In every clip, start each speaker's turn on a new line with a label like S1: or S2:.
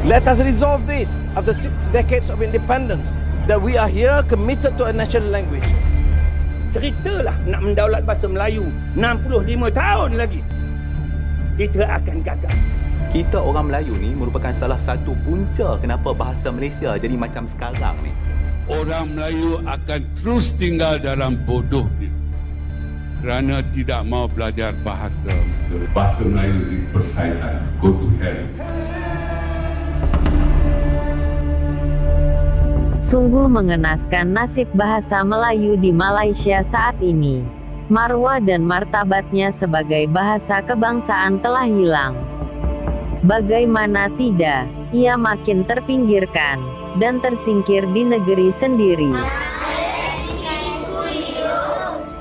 S1: Let us resolve this after 6 decades of independence, that we are here committed to a national language.
S2: Ceritalah nak mendaulat bahasa Melayu 65 tahun lagi. Kita akan gagal.
S3: Kita orang Melayu ni merupakan salah satu punca kenapa bahasa Malaysia jadi macam sekarang ni.
S4: Orang Melayu akan terus tinggal dalam bodohnya kerana tidak mau belajar bahasa. Bahasa Melayu dipersaingkan. Go to hell.
S5: Sungguh mengenaskan nasib bahasa Melayu di Malaysia saat ini. Marwah dan martabatnya sebagai bahasa kebangsaan telah hilang. Bagaimana tidak, ia makin terpinggirkan dan tersingkir di negeri sendiri.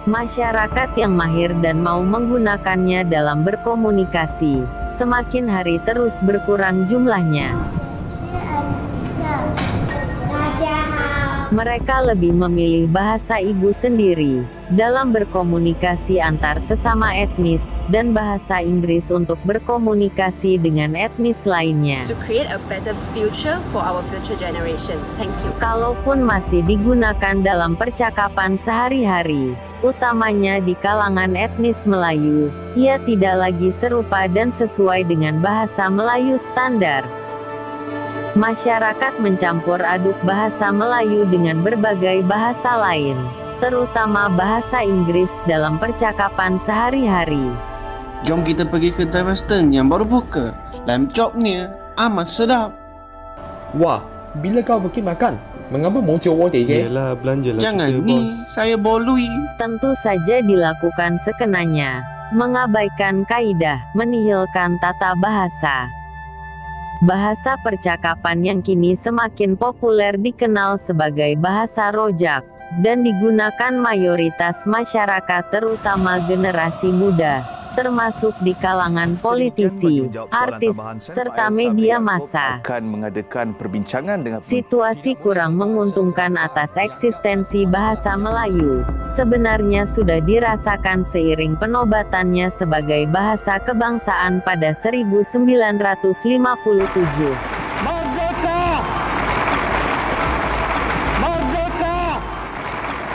S5: Masyarakat yang mahir dan mau menggunakannya dalam berkomunikasi, semakin hari terus berkurang jumlahnya. Mereka lebih memilih bahasa ibu sendiri dalam berkomunikasi antar sesama etnis dan bahasa Inggris untuk berkomunikasi dengan etnis lainnya.
S6: To create a better future for our future generation. Thank you.
S5: Kalaupun masih digunakan dalam percakapan sehari-hari, utamanya di kalangan etnis Melayu, ia tidak lagi serupa dan sesuai dengan bahasa Melayu standar. Masyarakat mencampur aduk bahasa Melayu dengan berbagai bahasa lain, terutama bahasa Inggris dalam percakapan sehari-hari.
S7: Jom kita pergi ke kedai western yang baru buka. Lamb chopnya amat sedap.
S8: Wah, bila kau pergi makan? Mengapa muncul wang tiga?
S9: Yalah, belanjalah.
S7: Jangan ni, saya bolui.
S5: Tentu saja dilakukan sekenanya, mengabaikan kaidah, menihilkan tata bahasa. Bahasa percakapan yang kini semakin populer dikenal sebagai bahasa rojak, dan digunakan mayoritas masyarakat terutama generasi muda, termasuk di kalangan politisi, artis, serta media massa.
S10: Akan mengadakan perbincangan dengan
S5: Situasi kurang menguntungkan atas eksistensi bahasa Melayu, sebenarnya sudah dirasakan seiring penobatannya sebagai bahasa kebangsaan pada 1957.
S1: Merdeka! Merdeka!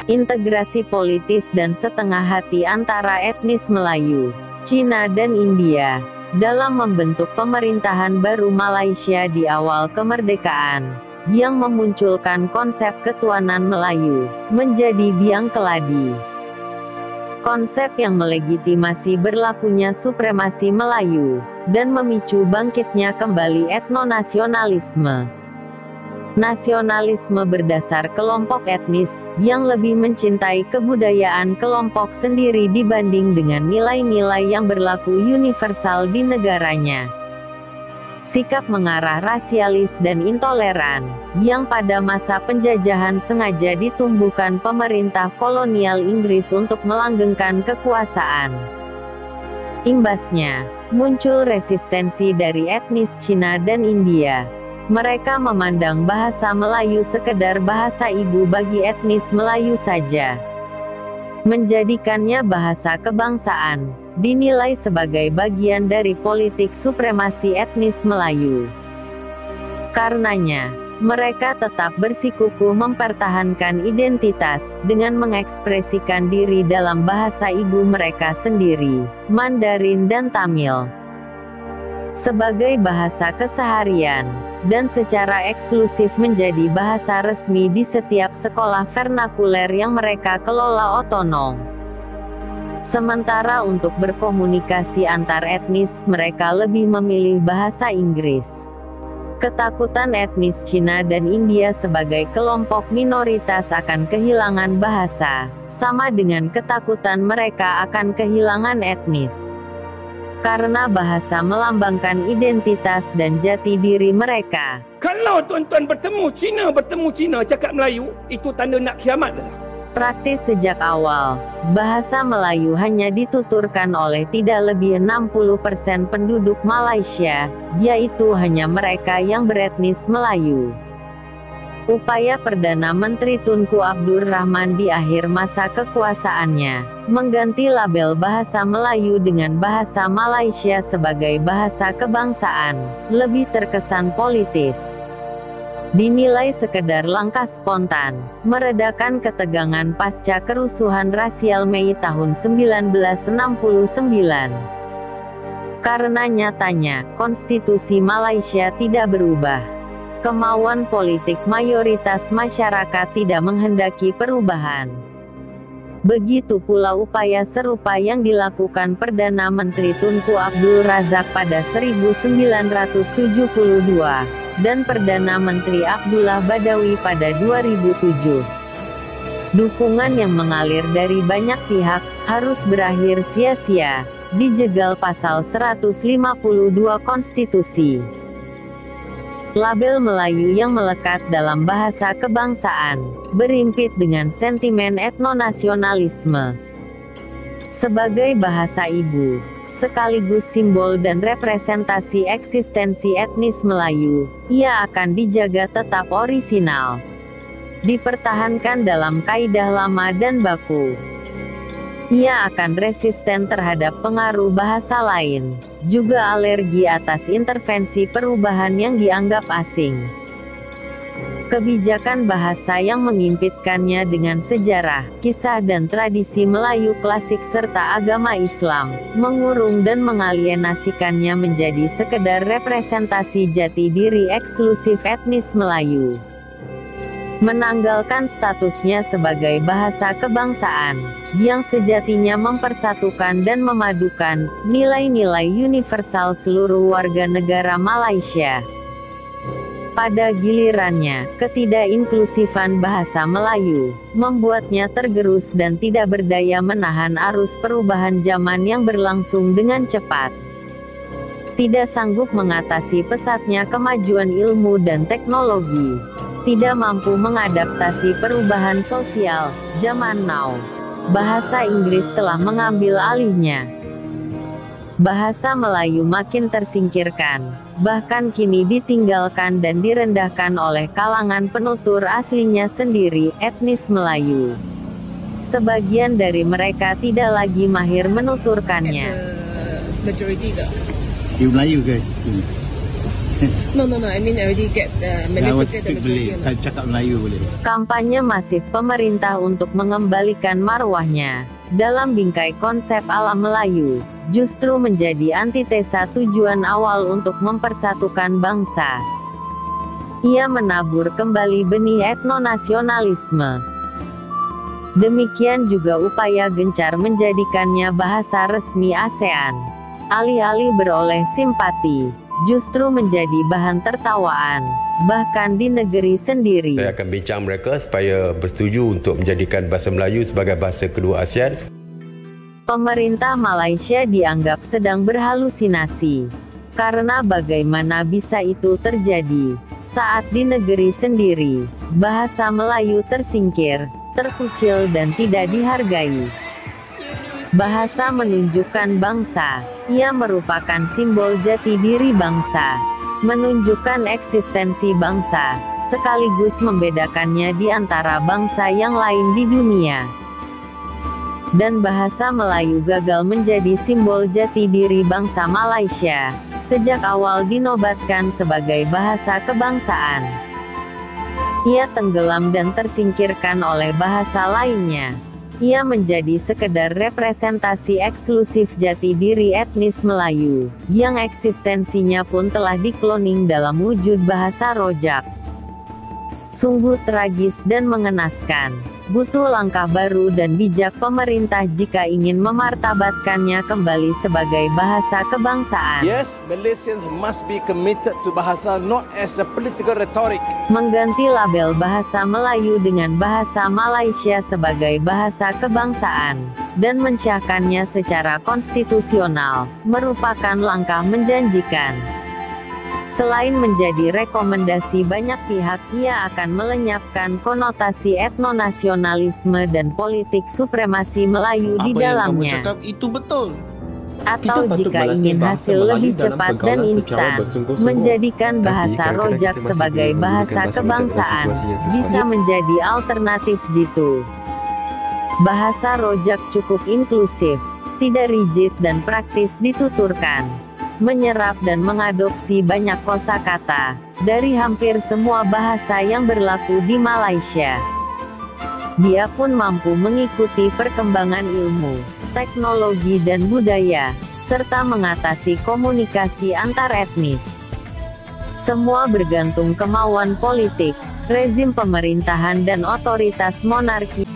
S5: Integrasi politis dan setengah hati antara etnis Melayu, Cina dan India, dalam membentuk pemerintahan baru Malaysia di awal kemerdekaan, yang memunculkan konsep ketuanan Melayu, menjadi biang keladi. Konsep yang melegitimasi berlakunya supremasi Melayu, dan memicu bangkitnya kembali etnonasionalisme. Nasionalisme berdasar kelompok etnis, yang lebih mencintai kebudayaan kelompok sendiri dibanding dengan nilai-nilai yang berlaku universal di negaranya. Sikap mengarah rasialis dan intoleran, yang pada masa penjajahan sengaja ditumbuhkan pemerintah kolonial Inggris untuk melanggengkan kekuasaan. Imbasnya, muncul resistensi dari etnis Cina dan India. Mereka memandang bahasa Melayu sekedar bahasa ibu bagi etnis Melayu saja. Menjadikannya bahasa kebangsaan, dinilai sebagai bagian dari politik supremasi etnis Melayu. Karenanya, mereka tetap bersikukuh mempertahankan identitas, dengan mengekspresikan diri dalam bahasa ibu mereka sendiri, Mandarin dan Tamil, sebagai bahasa keseharian, dan secara eksklusif menjadi bahasa resmi di setiap sekolah vernakuler yang mereka kelola otonom. Sementara untuk berkomunikasi antar etnis, mereka lebih memilih bahasa Inggris. Ketakutan etnis Cina dan India sebagai kelompok minoritas akan kehilangan bahasa, sama dengan ketakutan mereka akan kehilangan etnis. Karena bahasa melambangkan identitas dan jati diri mereka.
S2: Kalau tuan-tuan bertemu Cina cakap Melayu, itu tanda nak kiamat dah.
S5: Praktis sejak awal, bahasa Melayu hanya dituturkan oleh tidak lebih 60% penduduk Malaysia, yaitu hanya mereka yang beretnis Melayu. Upaya Perdana Menteri Tunku Abdul Rahman di akhir masa kekuasaannya, mengganti label bahasa Melayu dengan bahasa Malaysia sebagai bahasa kebangsaan, lebih terkesan politis. Dinilai sekedar langkah spontan, meredakan ketegangan pasca kerusuhan rasial Mei tahun 1969. Karena nyatanya, konstitusi Malaysia tidak berubah. Kemauan politik mayoritas masyarakat tidak menghendaki perubahan. Begitu pula upaya serupa yang dilakukan Perdana Menteri Tunku Abdul Razak pada 1972, dan Perdana Menteri Abdullah Badawi pada 2007. Dukungan yang mengalir dari banyak pihak, harus berakhir sia-sia, dijegal pasal 152 konstitusi. Label Melayu yang melekat dalam bahasa kebangsaan, berimpit dengan sentimen etnonasionalisme. Sebagai bahasa ibu, sekaligus simbol dan representasi eksistensi etnis Melayu, ia akan dijaga tetap orisinal. Dipertahankan dalam kaidah lama dan baku. Ia akan resisten terhadap pengaruh bahasa lain, juga alergi atas intervensi perubahan yang dianggap asing. Kebijakan bahasa yang mengimpitkannya dengan sejarah, kisah dan tradisi Melayu klasik serta agama Islam, mengurung dan mengalienasikannya menjadi sekedar representasi jati diri eksklusif etnis Melayu. Menanggalkan statusnya sebagai bahasa kebangsaan, yang sejatinya mempersatukan dan memadukan nilai-nilai universal seluruh warga negara Malaysia. Pada gilirannya, ketidak-inklusifan bahasa Melayu membuatnya tergerus dan tidak berdaya menahan arus perubahan zaman yang berlangsung dengan cepat. Tidak sanggup mengatasi pesatnya kemajuan ilmu dan teknologi. Tidak mampu mengadaptasi perubahan sosial zaman now. Bahasa Inggris telah mengambil alihnya. Bahasa Melayu makin tersingkirkan, bahkan kini ditinggalkan dan direndahkan oleh kalangan penutur aslinya sendiri, etnis Melayu. Sebagian dari mereka tidak lagi mahir menuturkannya.
S9: Majority tak?
S11: You Melayu ke?
S9: No, I mean I already get Malay the majority.
S11: Cakap Melayu boleh.
S5: Kampanye masif pemerintah untuk mengembalikan marwahnya dalam bingkai konsep ala Melayu, justru menjadi antitesa tujuan awal untuk mempersatukan bangsa. Ia menabur kembali benih etnonasionalisme. Demikian juga upaya gencar menjadikannya bahasa resmi ASEAN. Alih-alih beroleh simpati, justru menjadi bahan tertawaan, bahkan di negeri sendiri.
S12: Saya akan bincang mereka supaya bersetuju untuk menjadikan bahasa Melayu sebagai bahasa kedua ASEAN.
S5: Pemerintah Malaysia dianggap sedang berhalusinasi. Karena bagaimana bisa itu terjadi, saat di negeri sendiri, bahasa Melayu tersingkir, terkucil dan tidak dihargai. Bahasa menunjukkan bangsa, ia merupakan simbol jati diri bangsa, menunjukkan eksistensi bangsa, sekaligus membedakannya di antara bangsa yang lain di dunia. Dan bahasa Melayu gagal menjadi simbol jati diri bangsa Malaysia, sejak awal dinobatkan sebagai bahasa kebangsaan. Ia tenggelam dan tersingkirkan oleh bahasa lainnya. Ia menjadi sekedar representasi eksklusif jati diri etnis Melayu, yang eksistensinya pun telah dikloning dalam wujud bahasa rojak. Sungguh tragis dan mengenaskan. Butuh langkah baru dan bijak pemerintah jika ingin memartabatkannya kembali sebagai bahasa kebangsaan.
S1: Yes, Malaysians must be committed to bahasa not as a political rhetoric.
S5: Mengganti label bahasa Melayu dengan bahasa Malaysia sebagai bahasa kebangsaan, dan mensyahkannya secara konstitusional, merupakan langkah menjanjikan. Selain menjadi rekomendasi banyak pihak, ia akan melenyapkan konotasi etnonasionalisme dan politik supremasi Melayu di dalamnya.
S7: Apa yang kamu cakap itu betul.
S5: Atau jika ingin hasil lebih cepat dan instan, menjadikan bahasa Rojak sebagai bahasa kebangsaan bisa menjadi alternatif jitu. Bahasa Rojak cukup inklusif, tidak rigid dan praktis dituturkan, menyerap dan mengadopsi banyak kosakata dari hampir semua bahasa yang berlaku di Malaysia. Dia pun mampu mengikuti perkembangan ilmu, teknologi dan budaya, serta mengatasi komunikasi antar etnis. Semua bergantung kemauan politik, rezim pemerintahan dan otoritas monarki.